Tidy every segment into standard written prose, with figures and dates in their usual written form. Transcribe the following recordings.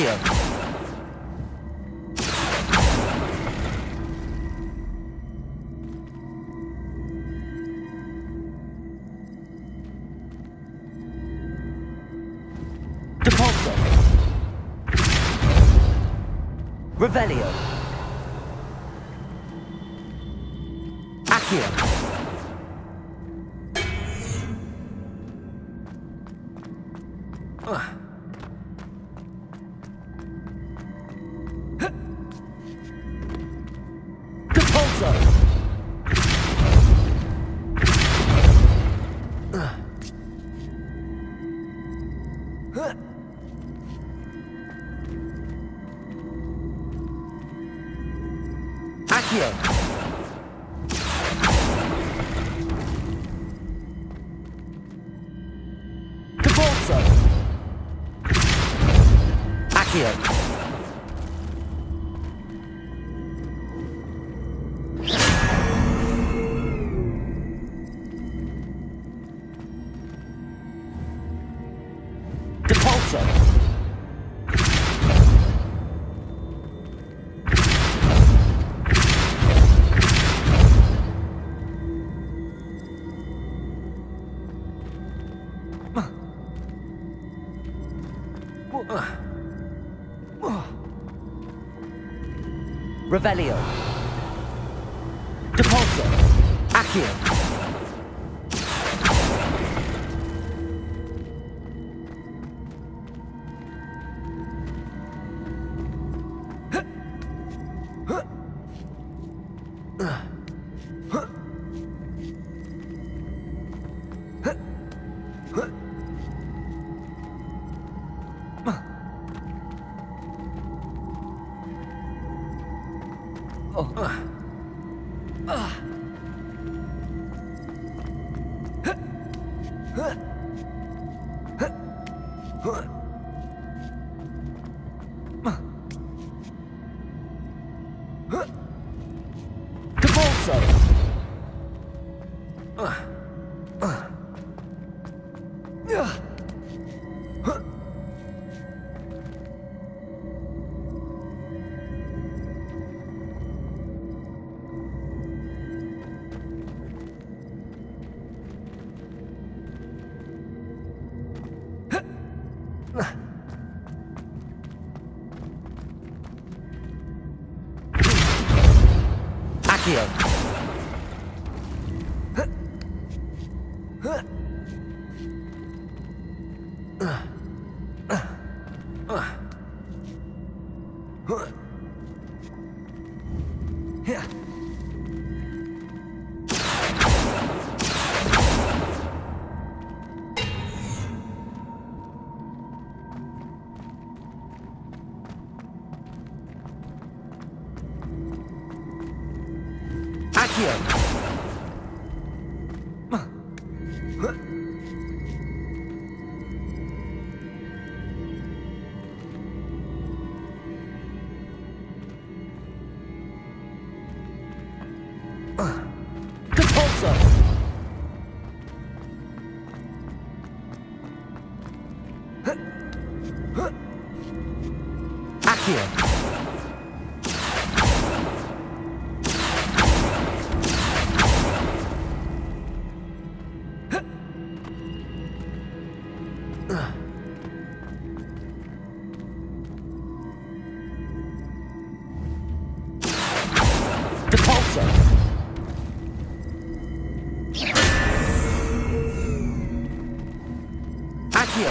Here. Depulso. Revelio. Accio. Revelio. Depulso. Accio. Accio. Accio.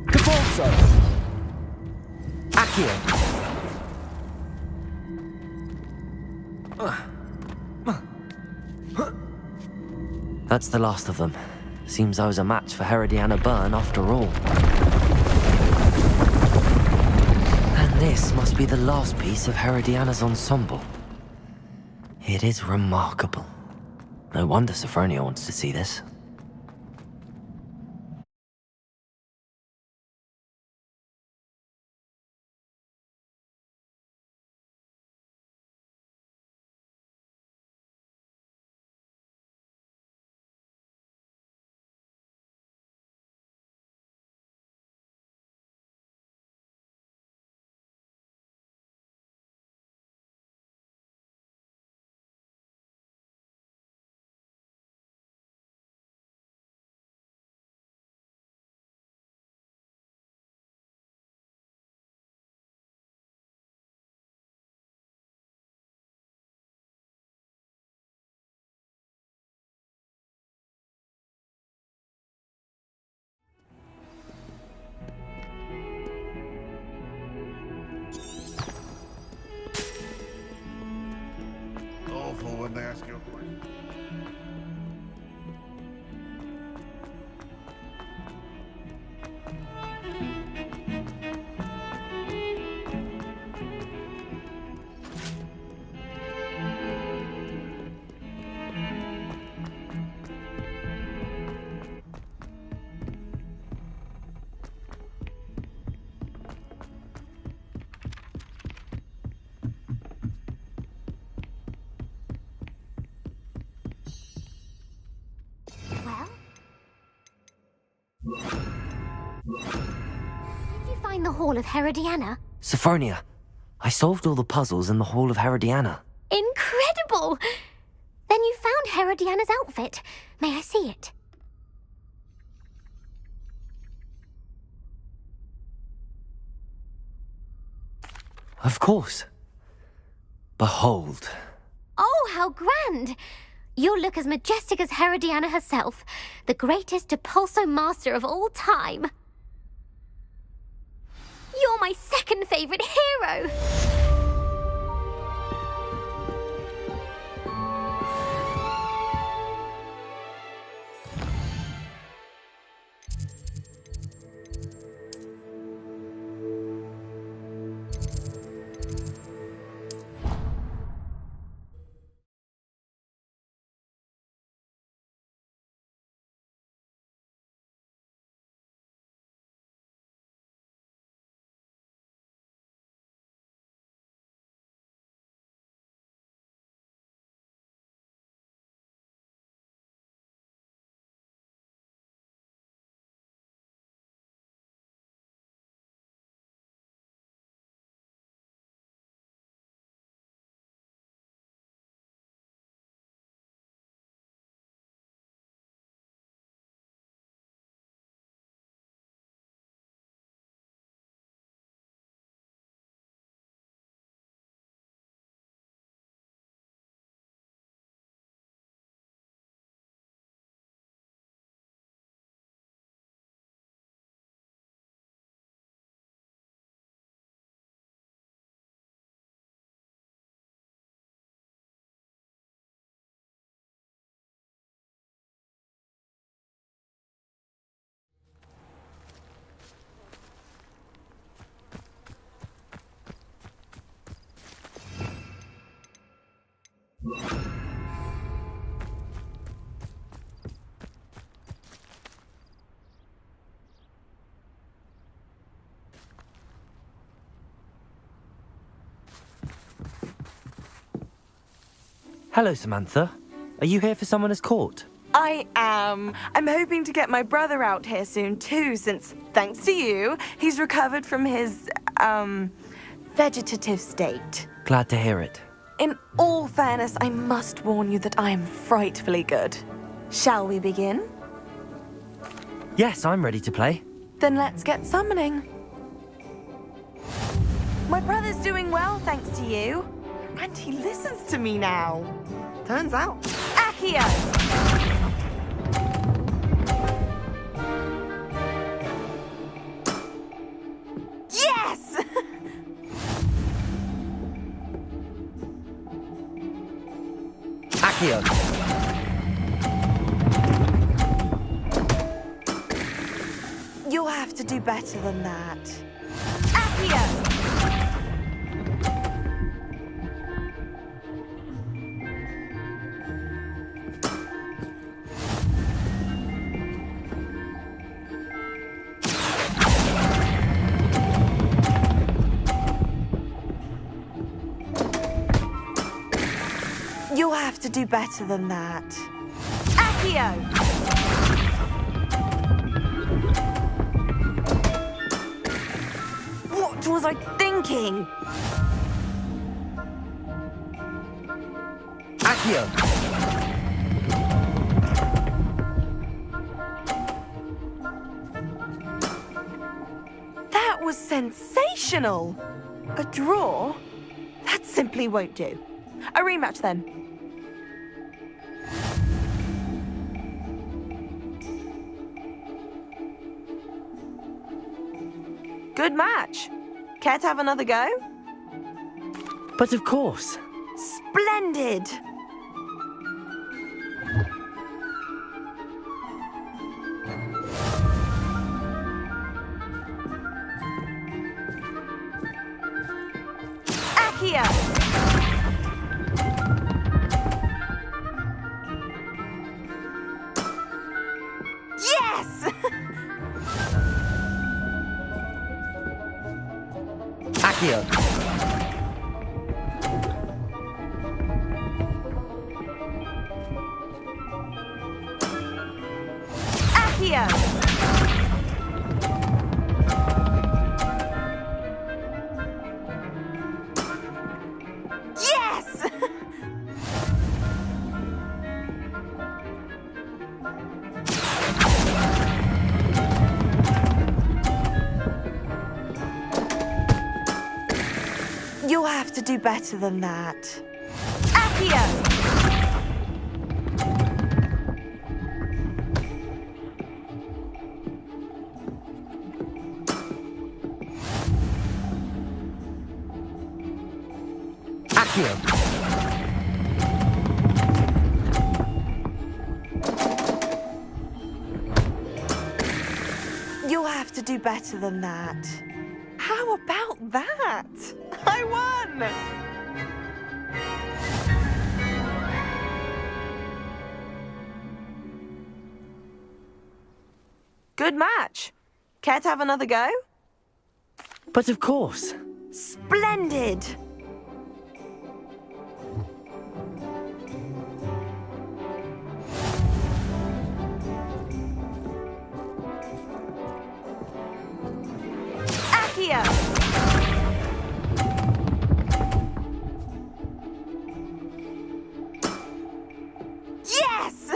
Cabalso. Accio. That's the last of them. Seems I was a match for Herodiana Byrne after all. And this must be the last piece of Herodiana's ensemble. It is remarkable. No wonder Sophronia wants to see this. Awful when they ask you a question. Did you find the Hall of Herodiana? Sophronia, I solved all the puzzles in the Hall of Herodiana. Incredible! Then you found Herodiana's outfit. May I see it? Of course. Behold. Oh, how grand! You'll look as majestic as Herodiana herself, the greatest Depulso master of all time. You're my second favorite hero! Hello, Samantha. Are you here for someone as court? I am. I'm hoping to get my brother out here soon too, since, thanks to you, he's recovered from his, vegetative state. Glad to hear it. In all fairness, I must warn you that I am frightfully good. Shall we begin? Yes, I'm ready to play. Then let's get summoning. My brother's doing well, thanks to you. And he listens to me now. Turns out, Accio! Yes! Accio. You'll have to do better than that. Accio! You'll have to do better than that. Accio! What was I thinking? Accio. That was sensational! A draw? That simply won't do. A rematch then. Good match. Care to have another go? But of course. Splendid! Accio! Yes! Accio. Accio! Yes! You'll have to do better than that. Accio! Accio. You'll have to do better than that. How about that? I won! Good match. Care to have another go? But of course. Splendid! Accio! Yes!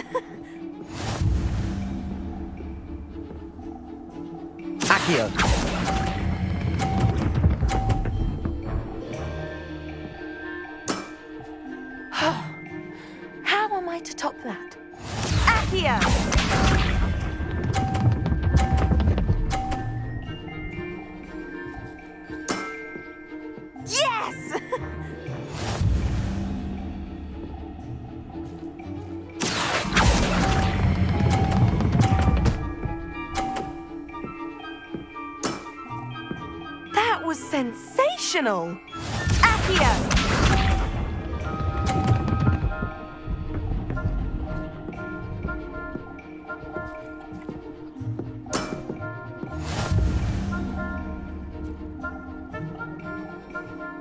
Accio. How am I to top that? Accio! Yes! That was sensational! Accio!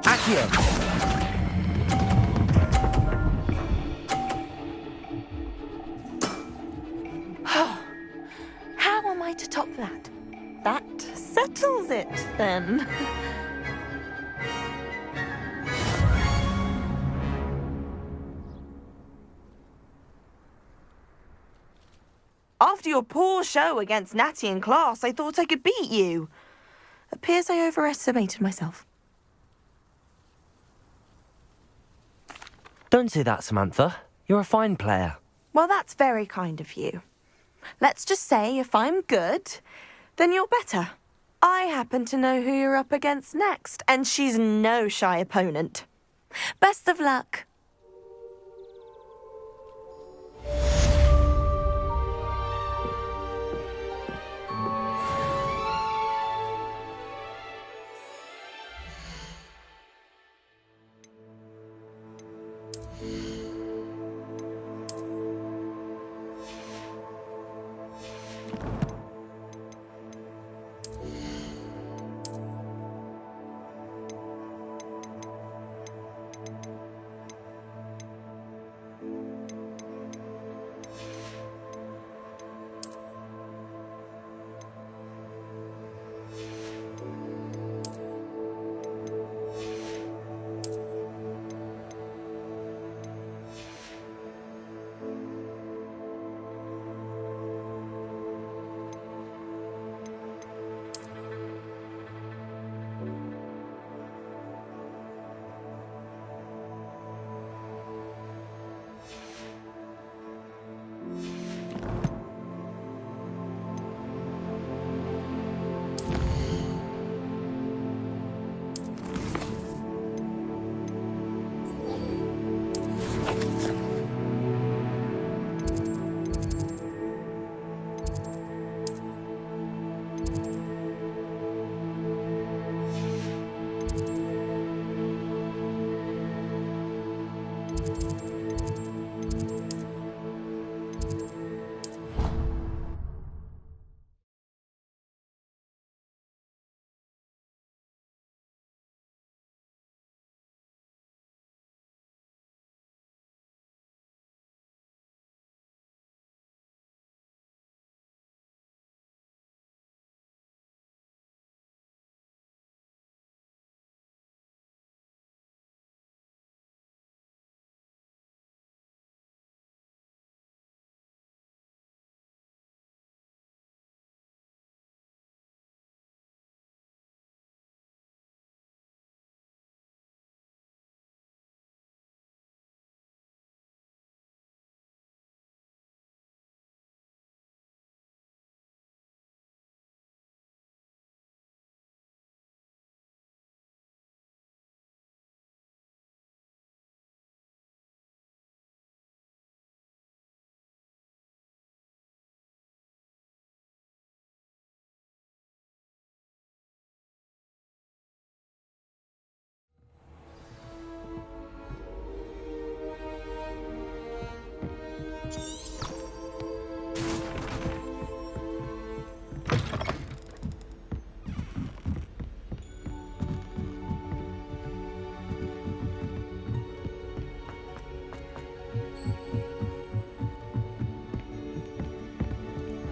Accio. How am I to top that? That settles it, then. After your poor show against Natty in class, I thought I could beat you. Appears I overestimated myself. Don't say that, Samantha. You're a fine player. Well, that's very kind of you. Let's just say if I'm good, then you're better. I happen to know who you're up against next, and she's no shy opponent. Best of luck.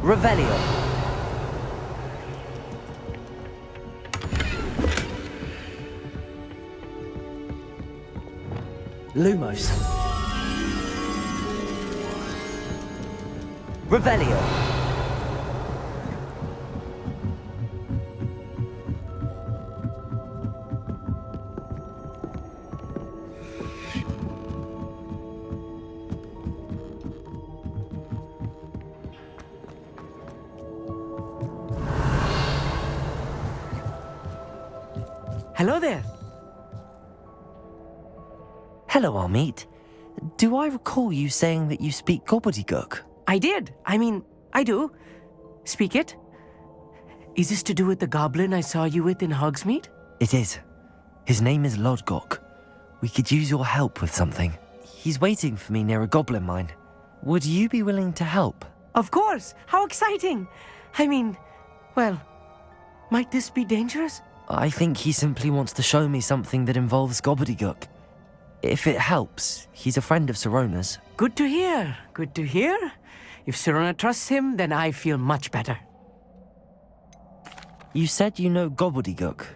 Revelio. Lumos. Revelio. Hello there. Hello, Armeet. Do I recall you saying that you speak gobbledygook? I did. I do. Speak it. Is this to do with the goblin I saw you with in Hogsmid? It is. His name is Lodgok. We could use your help with something. He's waiting for me near a goblin mine. Would you be willing to help? Of course. How exciting. Well, might this be dangerous? I think he simply wants to show me something that involves gobbledygook. If it helps, he's a friend of Sirona's. Good to hear. Good to hear. If Sirona trusts him, then I feel much better. You said you know gobbledygook,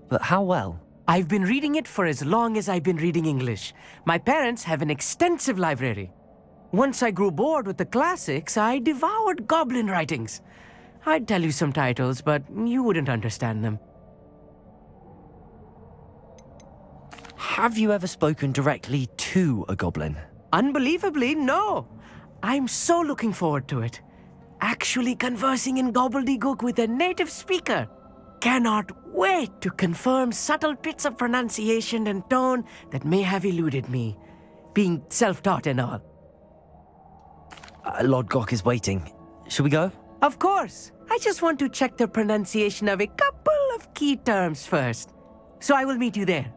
but how well? I've been reading it for as long as I've been reading English. My parents have an extensive library. Once I grew bored with the classics, I devoured goblin writings. I'd tell you some titles, but you wouldn't understand them. Have you ever spoken directly to a goblin? Unbelievably, no. I'm so looking forward to it. Actually conversing in gobbledygook with a native speaker. Cannot wait to confirm subtle bits of pronunciation and tone that may have eluded me, being self-taught and all. Lord Gok is waiting. Shall we go? Of course. I just want to check the pronunciation of a couple of key terms first. So I will meet you there.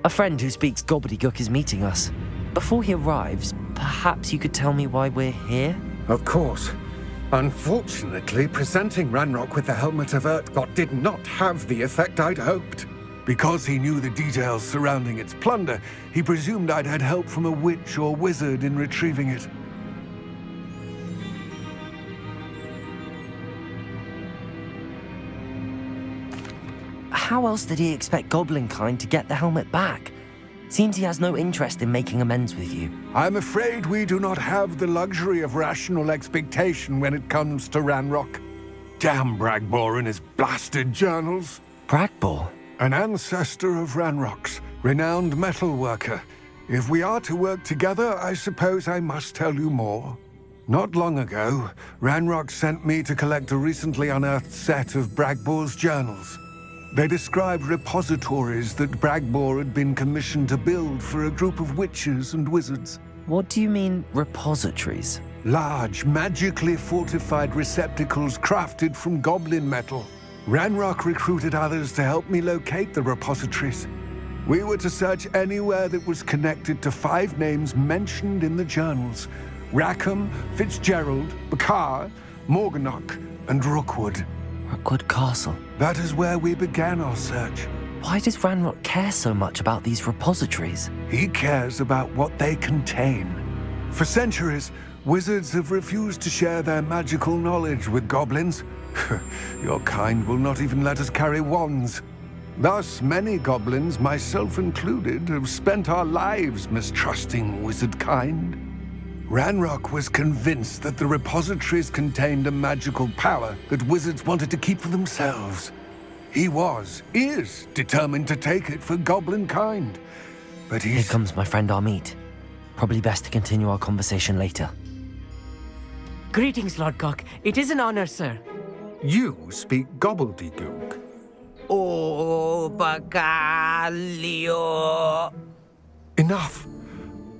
A friend who speaks gobbledygook is meeting us. Before he arrives, perhaps you could tell me why we're here? Of course. Unfortunately, presenting Ranrock with the helmet of Urtkot did not have the effect I'd hoped. Because he knew the details surrounding its plunder, he presumed I'd had help from a witch or wizard in retrieving it. How else did he expect Goblinkind to get the helmet back? Seems he has no interest in making amends with you. I'm afraid we do not have the luxury of rational expectation when it comes to Ranrock. Damn Bragbor and his blasted journals. Bragbor? An ancestor of Ranrock's, renowned metal worker. If we are to work together, I suppose I must tell you more. Not long ago, Ranrock sent me to collect a recently unearthed set of Bragbor's journals. They described repositories that Bragbor had been commissioned to build for a group of witches and wizards. What do you mean, repositories? Large, magically fortified receptacles crafted from goblin metal. Ranrock recruited others to help me locate the repositories. We were to search anywhere that was connected to 5 names mentioned in the journals: Rackham, Fitzgerald, Bakar, Morganach, and Rookwood. Rookwood Castle. That is where we began our search. Why does Ranrock care so much about these repositories? He cares about what they contain. For centuries, wizards have refused to share their magical knowledge with goblins. Your kind will not even let us carry wands. Thus, many goblins, myself included, have spent our lives mistrusting wizard kind. Ranrock was convinced that the repositories contained a magical power that wizards wanted to keep for themselves. He is determined to take it for goblin kind. But Here comes my friend Amit. Probably best to continue our conversation later. Greetings, Lord Gok. It is an honor, sir. You speak gobbledygook. Oh, Bagalio. Enough.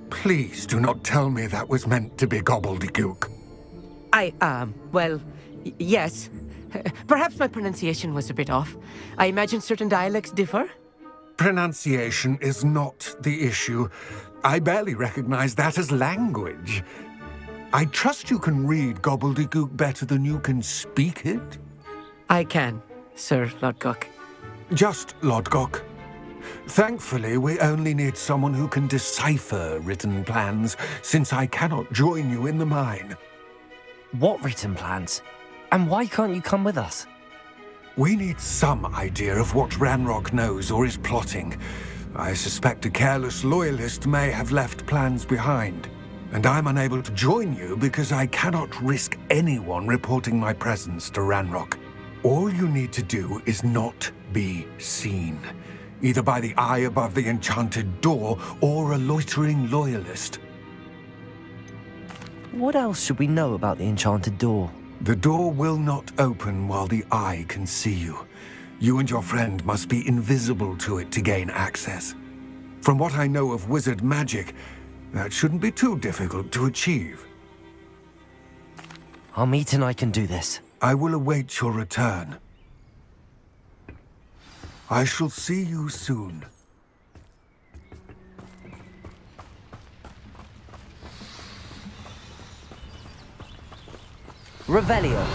Please do not tell me that was meant to be gobbledygook. Yes. Perhaps my pronunciation was a bit off. I imagine certain dialects differ. Pronunciation is not the issue. I barely recognize that as language. I trust you can read gobbledygook better than you can speak it? I can, Sir Lord Gok. Just Lodgok. Thankfully, we only need someone who can decipher written plans, since I cannot join you in the mine. What written plans? And why can't you come with us? We need some idea of what Ranrock knows or is plotting. I suspect a careless loyalist may have left plans behind. And I'm unable to join you because I cannot risk anyone reporting my presence to Ranrock. All you need to do is not be seen, either by the eye above the enchanted door or a loitering loyalist. What else should we know about the enchanted door? The door will not open while the eye can see you. You and your friend must be invisible to it to gain access. From what I know of wizard magic, that shouldn't be too difficult to achieve. Amit and I can do this. I will await your return. I shall see you soon. Revelio.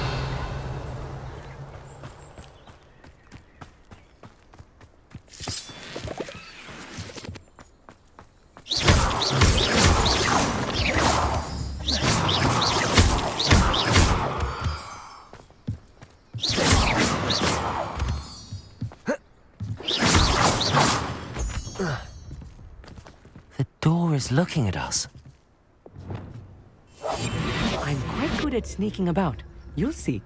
The door is looking at us. I'm quite good at sneaking about. You'll see.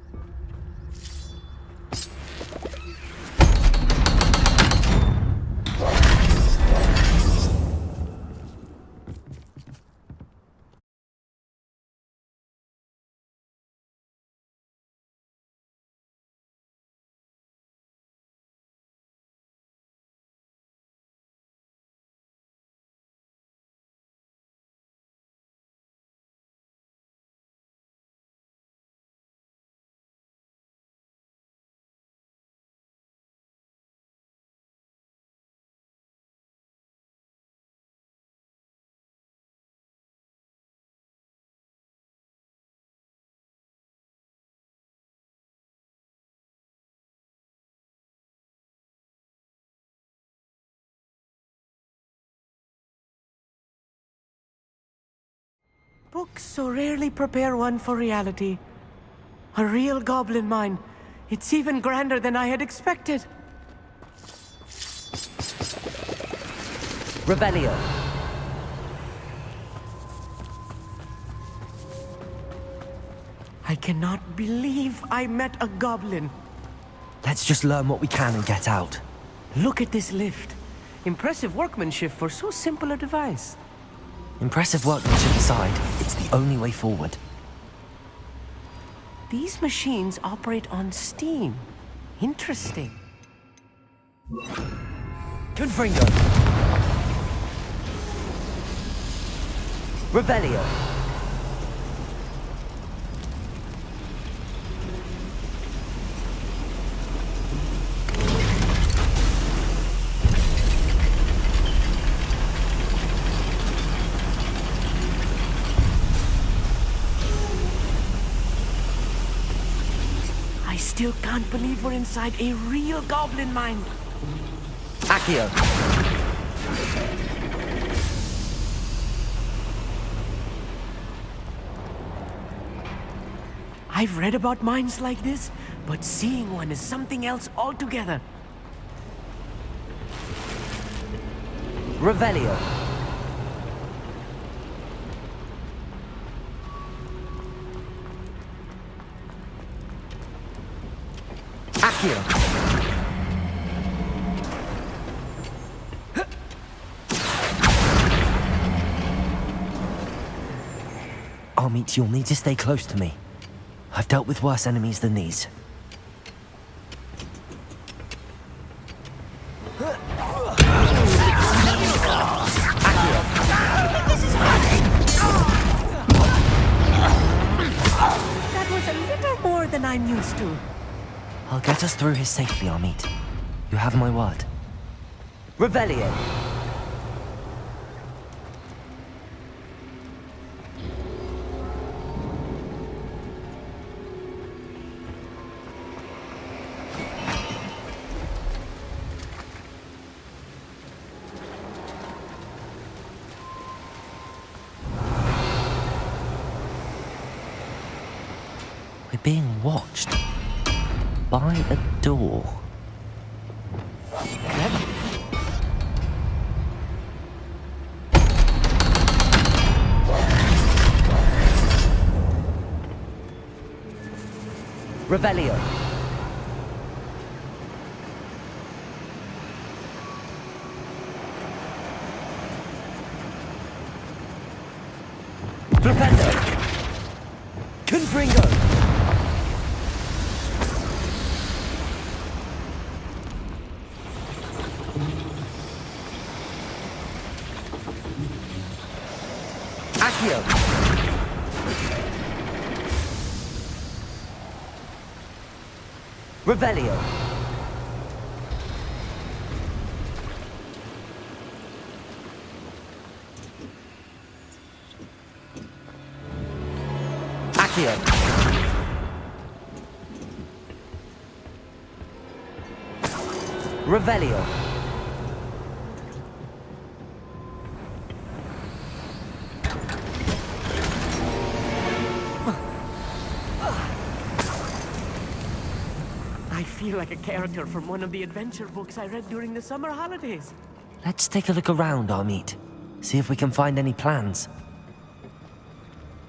Books so rarely prepare one for reality. A real goblin mine. It's even grander than I had expected. Revelio. I cannot believe I met a goblin. Let's just learn what we can and get out. Look at this lift. Impressive workmanship for so simple a device. Impressive workmanship aside, it's the only way forward. These machines operate on steam. Interesting. Confringo. Revelio. I still can't believe we're inside a real goblin mine. Accio. I've read about mines like this, but seeing one is something else altogether. Revelio. Accio. Amit, you'll need to stay close to me. I've dealt with worse enemies than these. That was a little more than I'm used to. I'll get us through here safely, Amit. You have my word. Revelio. being watched by a door. Revelio. Flipendo. Confringo. Accio. Revelio. Accio. Revelio. I feel like a character from one of the adventure books I read during the summer holidays. Let's take a look around, Amit. See if we can find any plans.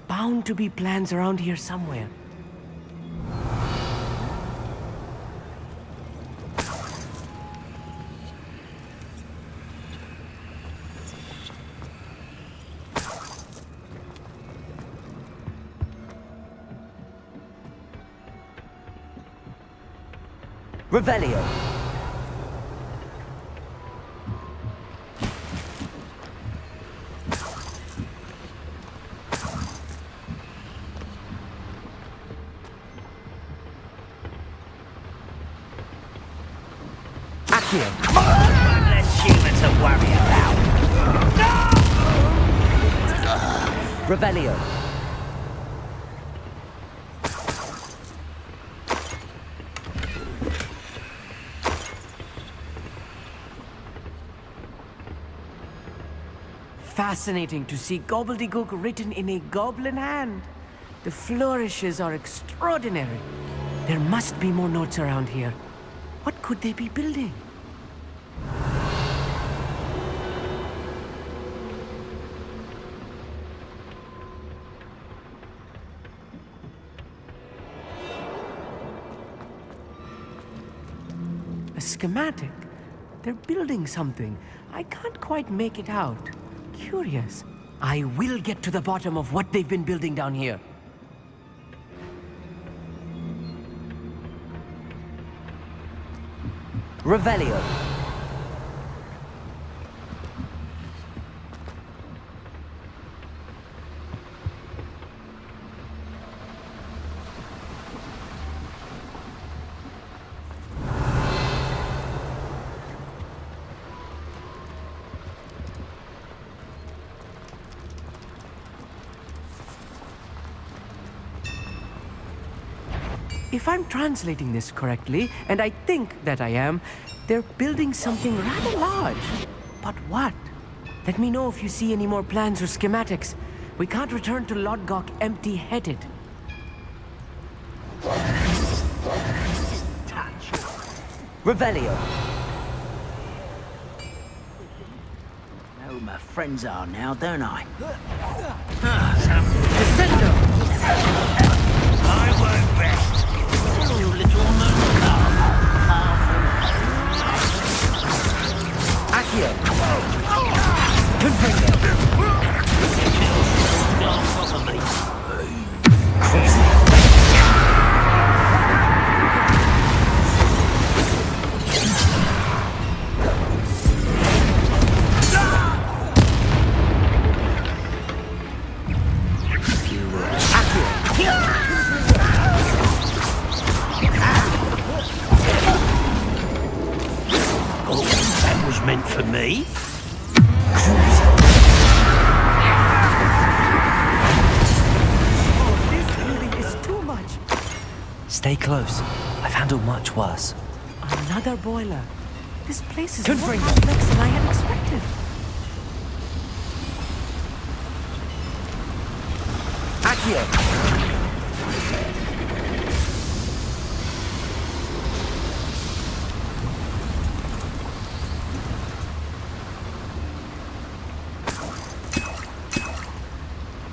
Bound to be plans around here somewhere. Revelio. Accio. Less human to worry about. Revelio. Fascinating to see gobbledygook written in a goblin hand. The flourishes are extraordinary. There must be more notes around here. What could they be building? A schematic. They're building something. I can't quite make it out. Curious. I will get to the bottom of what they've been building down here. Revelio. If I'm translating this correctly, and I think that I am, they're building something rather large. But what? Let me know if you see any more plans or schematics. We can't return to Lodgok empty-headed. Revelio. Know who my friends are now, don't I? Descendo! I won't rest. You little moon calf. Accio. Confringo. Meant for me. Oh, this really is too much. Stay close. I've handled much worse. Another boiler. This place is more complex than I had expected. Accio.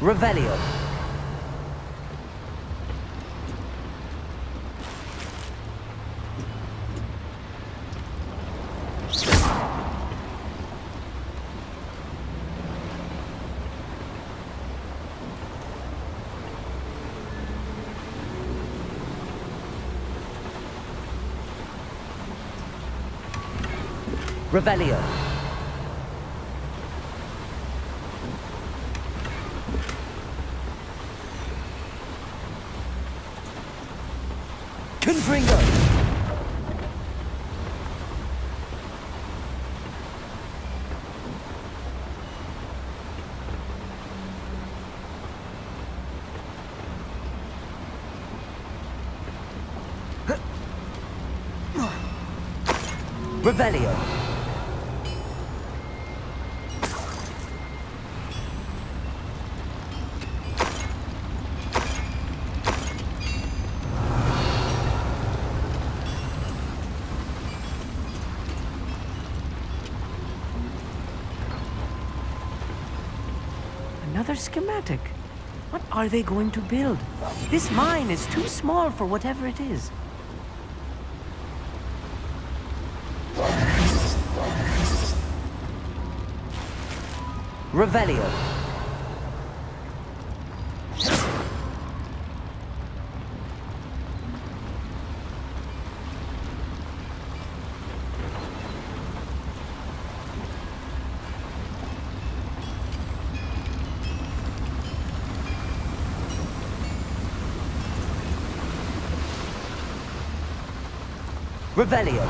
Revelio. Revelio. Confringo. Revelio. Another schematic. What are they going to build? This mine is too small for whatever it is. Revelio. Revelio.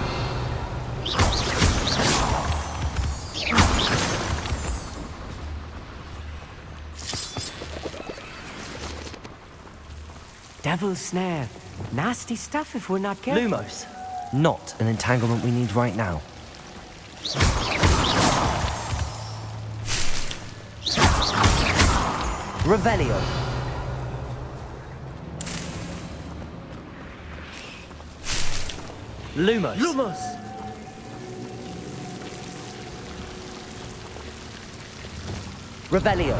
Devil's snare. Nasty stuff if we're not careful. Lumos. Not an entanglement we need right now. Revelio. Lumos. Lumos! Revelio.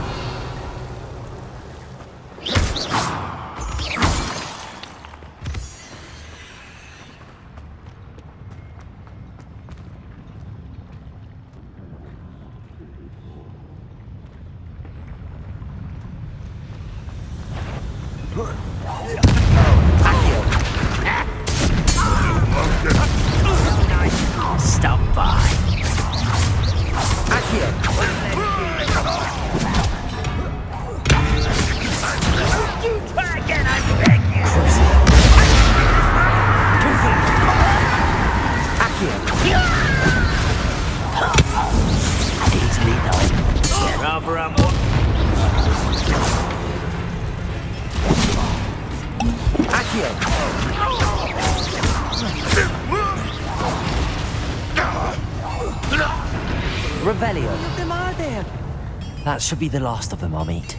Stop by. Accio. Try again, I beg you. Accio. Easily done. Rather Accio. Revelio. How many of them are there? That should be the last of them I'll meet.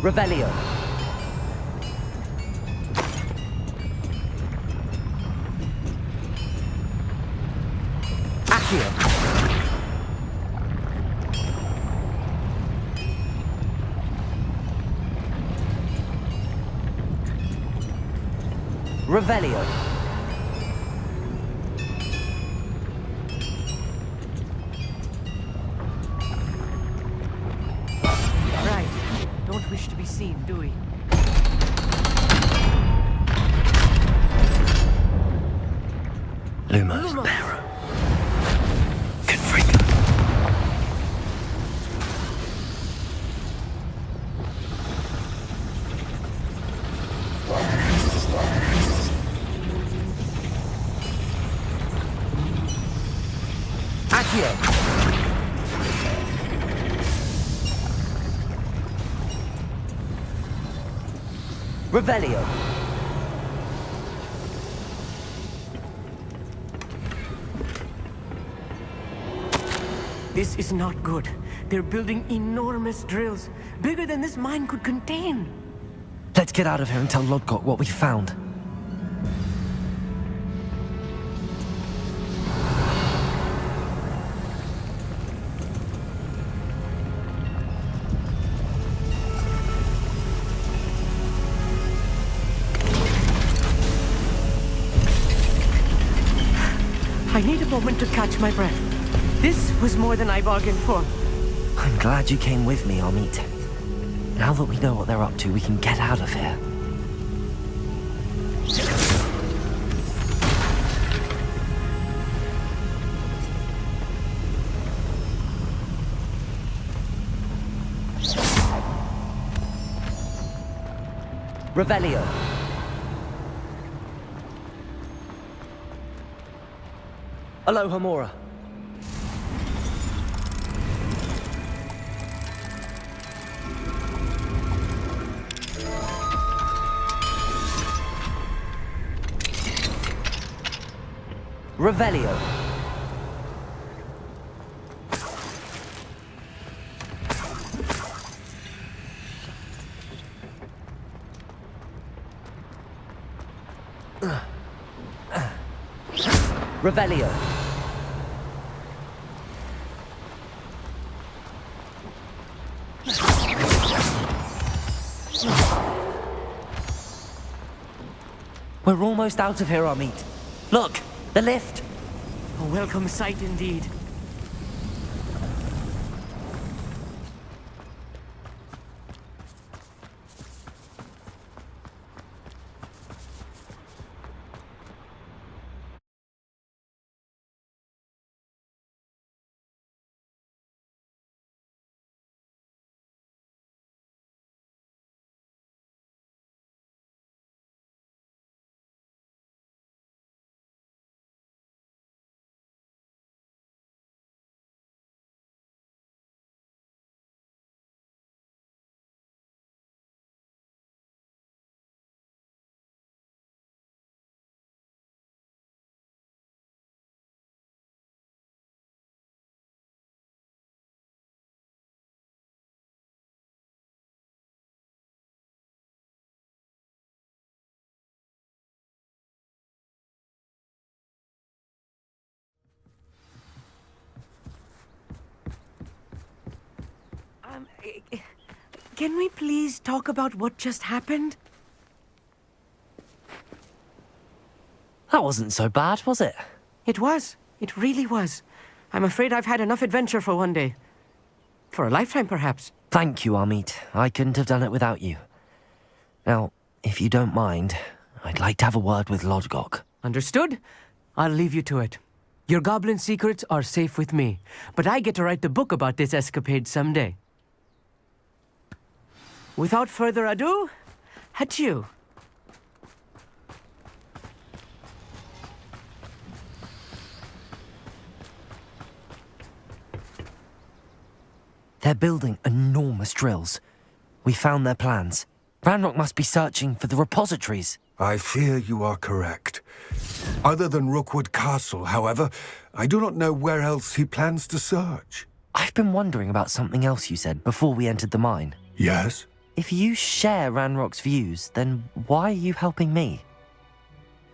Revelio. Accio. Revelio. Right. Don't wish to be seen, do we? Lumos. Lumos. Bearer. Confringo. Accio. Revelio. This is not good. They're building enormous drills, bigger than this mine could contain. Let's get out of here and tell Lodgok what we found. I need a moment to catch my breath. This was more than I bargained for. I'm glad you came with me, Amit. Now that we know what they're up to, we can get out of here. Revelio. Aloha Mora. Revelio. Revelio. We're almost out of here, Amit. Look, the lift. A welcome sight indeed. Can we please talk about what just happened? That wasn't so bad, was it? It was. It really was. I'm afraid I've had enough adventure for one day. For a lifetime, perhaps. Thank you, Amit. I couldn't have done it without you. Now, if you don't mind, I'd like to have a word with Lodgok. Understood? I'll leave you to it. Your goblin secrets are safe with me, but I get to write the book about this escapade someday. Without further ado, adieu. They're building enormous drills. We found their plans. Ranrock must be searching for the repositories. I fear you are correct. Other than Rookwood Castle, however, I do not know where else he plans to search. I've been wondering about something else you said before we entered the mine. Yes? If you share Ranrock's views, then why are you helping me?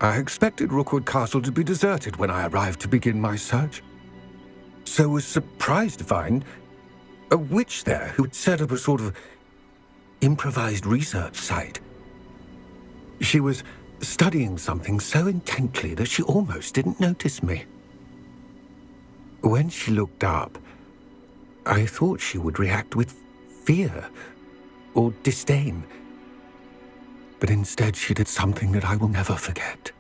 I expected Rookwood Castle to be deserted when I arrived to begin my search. So was surprised to find a witch there who'd set up a sort of improvised research site. She was studying something so intently that she almost didn't notice me. When she looked up, I thought she would react with fear or disdain. But instead she did something that I will never forget.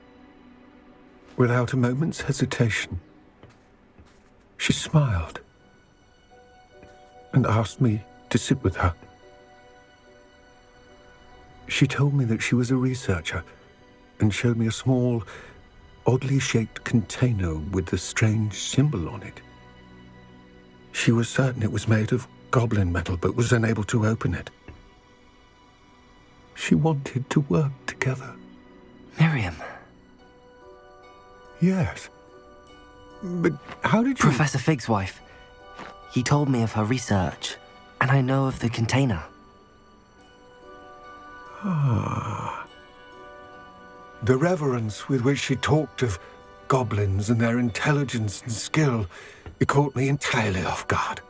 Without a moment's hesitation, she smiled and asked me to sit with her. She told me that she was a researcher and showed me a small, oddly shaped container with a strange symbol on it. She was certain it was made of goblin metal, but was unable to open it. She wanted to work together. Miriam. Yes. But how did you... Professor Fig's wife. He told me of her research, and I know of the container. Ah. The reverence with which she talked of goblins and their intelligence and skill, it caught me entirely off guard.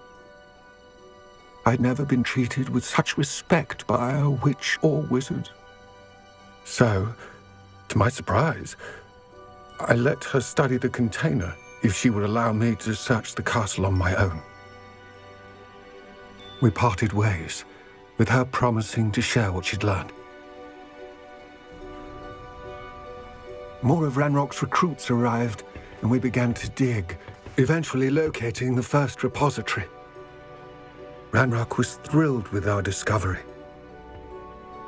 I'd never been treated with such respect by a witch or wizard. So, to my surprise, I let her study the container if she would allow me to search the castle on my own. We parted ways, with her promising to share what she'd learned. More of Ranrock's recruits arrived, and we began to dig, eventually locating the first repository. Ranrock was thrilled with our discovery,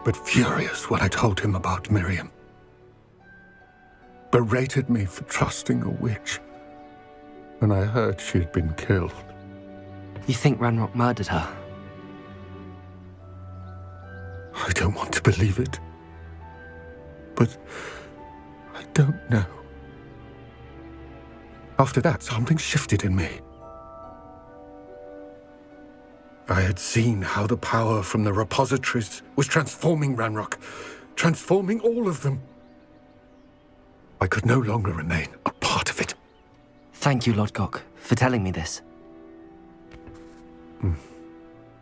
but furious when I told him about Miriam. Berated me for trusting a witch when I heard she'd been killed. You think Ranrock murdered her? I don't want to believe it, but I don't know. After that, something shifted in me. I had seen how the power from the repositories was transforming Ranrock, transforming all of them. I could no longer remain a part of it. Thank you, Lodgok, for telling me this.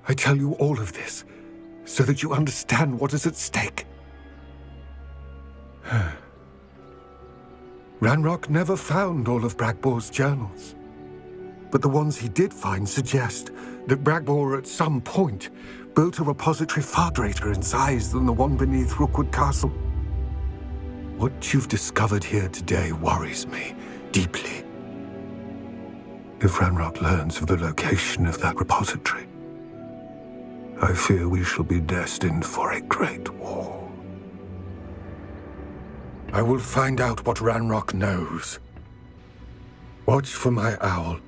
I tell you all of this so that you understand what is at stake. Ranrock never found all of Bragbor's journals, but the ones he did find suggest that Bragbor at some point built a repository far greater in size than the one beneath Rookwood Castle. What you've discovered here today worries me deeply. If Ranrock learns of the location of that repository, I fear we shall be destined for a great war. I will find out what Ranrock knows. Watch for my owl.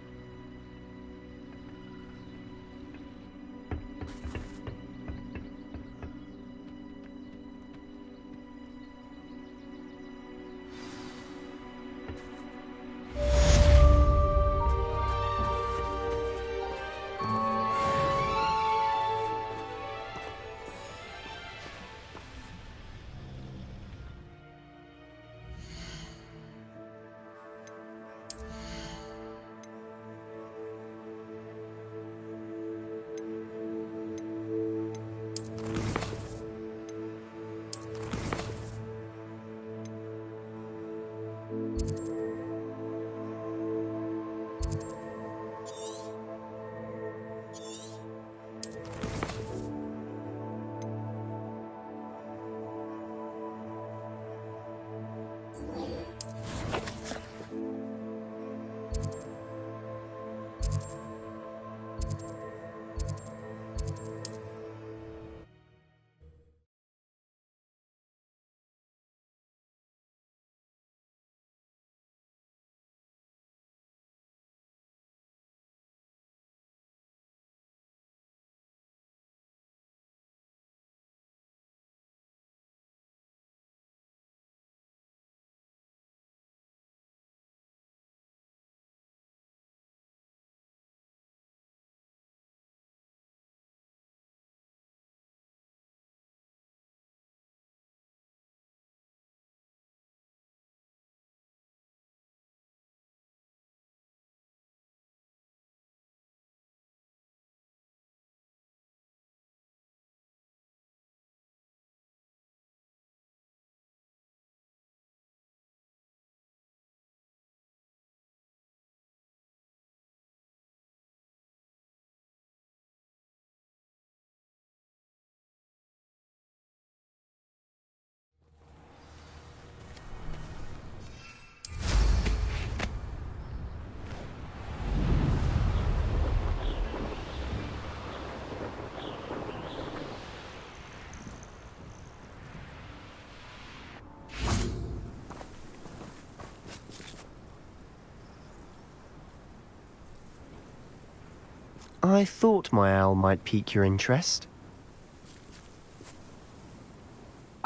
I thought my owl might pique your interest.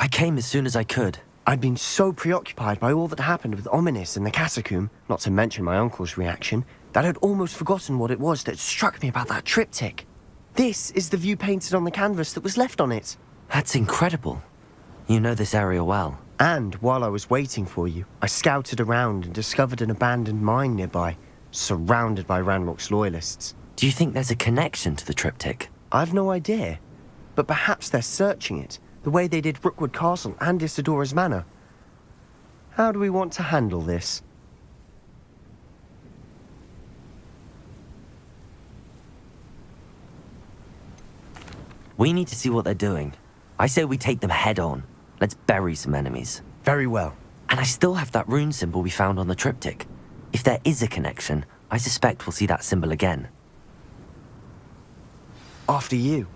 I came as soon as I could. I'd been so preoccupied by all that happened with Ominis and the catacomb, not to mention my uncle's reaction, that I'd almost forgotten what it was that struck me about that triptych. This is the view painted on the canvas that was left on it. That's incredible. You know this area well. And while I was waiting for you, I scouted around and discovered an abandoned mine nearby, surrounded by Ranrock's loyalists. Do you think there's a connection to the triptych? I've no idea, but perhaps they're searching it, the way they did Rookwood Castle and Isidora's Manor. How do we want to handle this? We need to see what they're doing. I say we take them head on. Let's bury some enemies. Very well. And I still have that rune symbol we found on the triptych. If there is a connection, I suspect we'll see that symbol again. After you.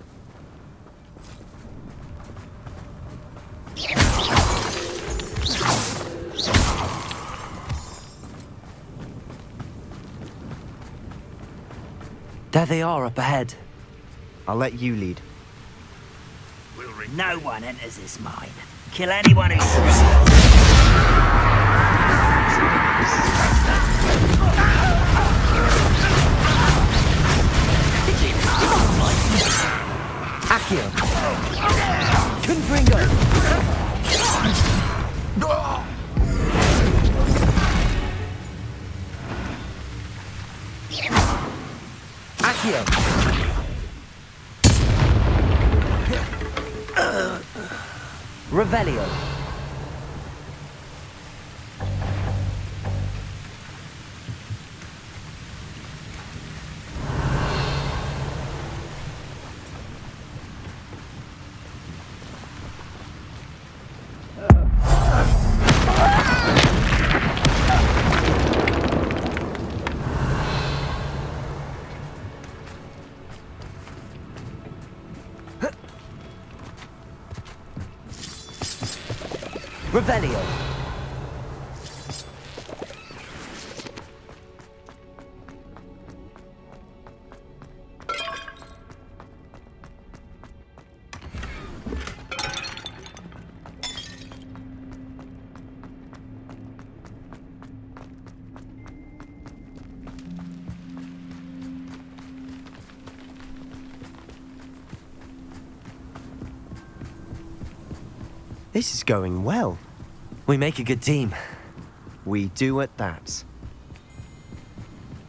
There they are up ahead. I'll let you lead. No one enters this mine. Kill anyone who... Accio! Confringo! Accio! Revelio! Revelio! This is going well. We make a good team. We do at that.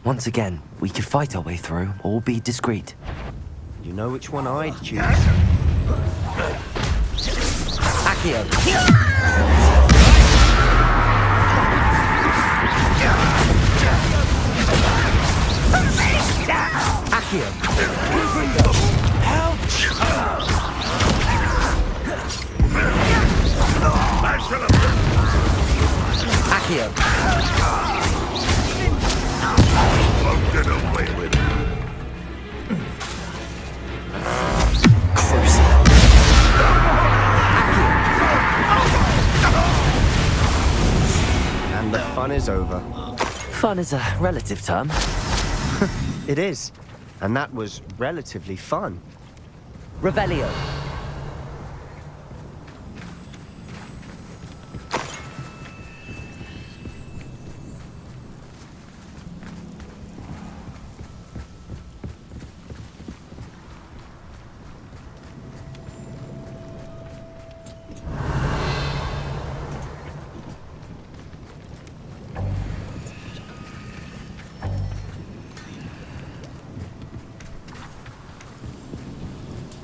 Once again, we could fight our way through, or be discreet. You know which one I'd choose. Accio! Accio! Help! Accio! Get away with it. And the fun is over. Fun is a relative term. It is. And that was relatively fun. Revelio.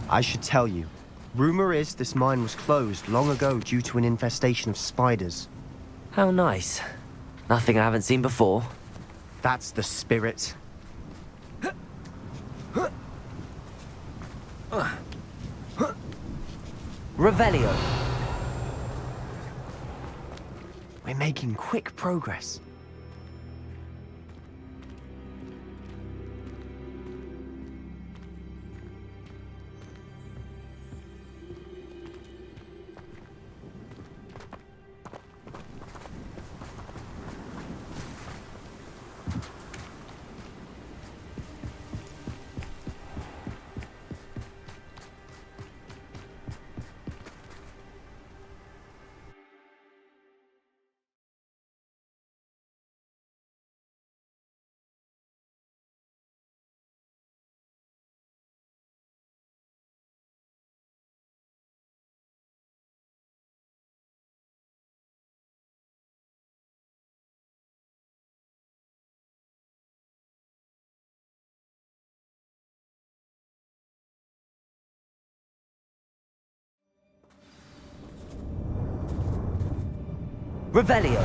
I should tell you. Rumor is this mine was closed long ago due to an infestation of spiders. How nice. Nothing I haven't seen before. That's the spirit. Revelio. We're making quick progress. Revelio.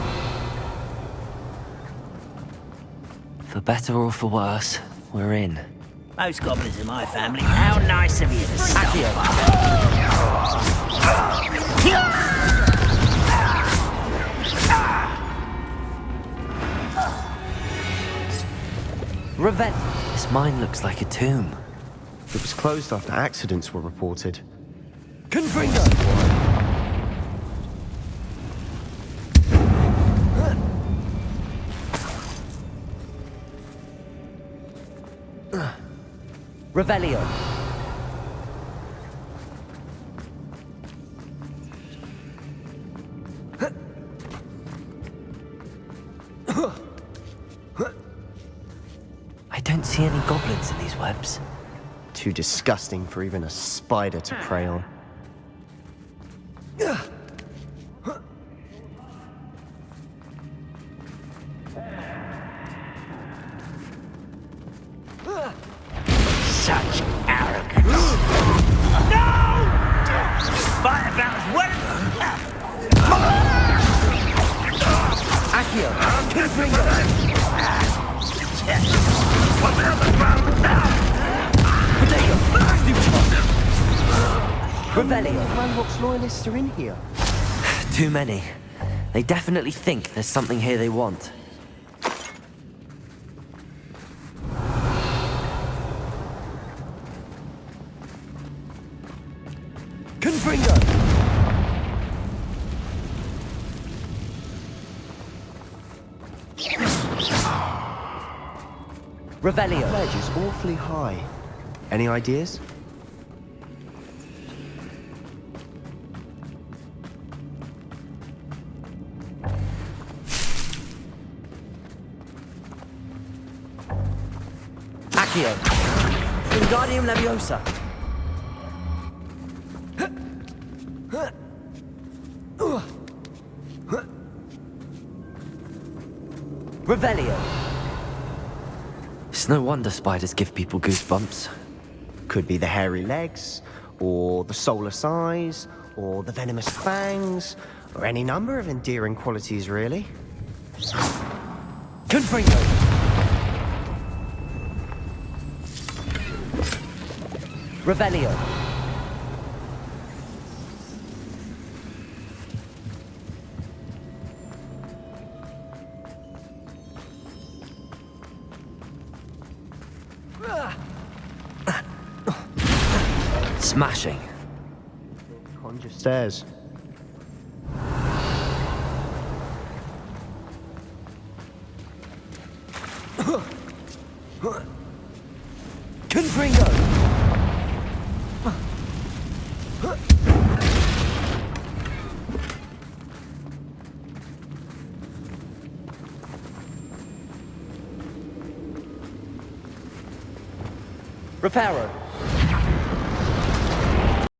For better or for worse, we're in. Most goblins in my family. How nice of you to stop Revel. This mine looks like a tomb. It was closed after accidents were reported. Confringo! Revelio. I don't see any goblins in these webs. Too disgusting for even a spider to prey on. such arrogance. No! Fight about as well. Accio, Confringo. Revelio. Landlock's loyalists are in here. Too many. They definitely think there's something here they want. Confringo! Revelio. The ledge is awfully high. Any ideas? Accio. Wingardium Leviosa. Revelio. It's no wonder spiders give people goosebumps. Could be the hairy legs, or the soulless eyes, or the venomous fangs, or any number of endearing qualities, really. Confringo. Revelio. Smashing. Conjure stairs. Confringo. Reparo.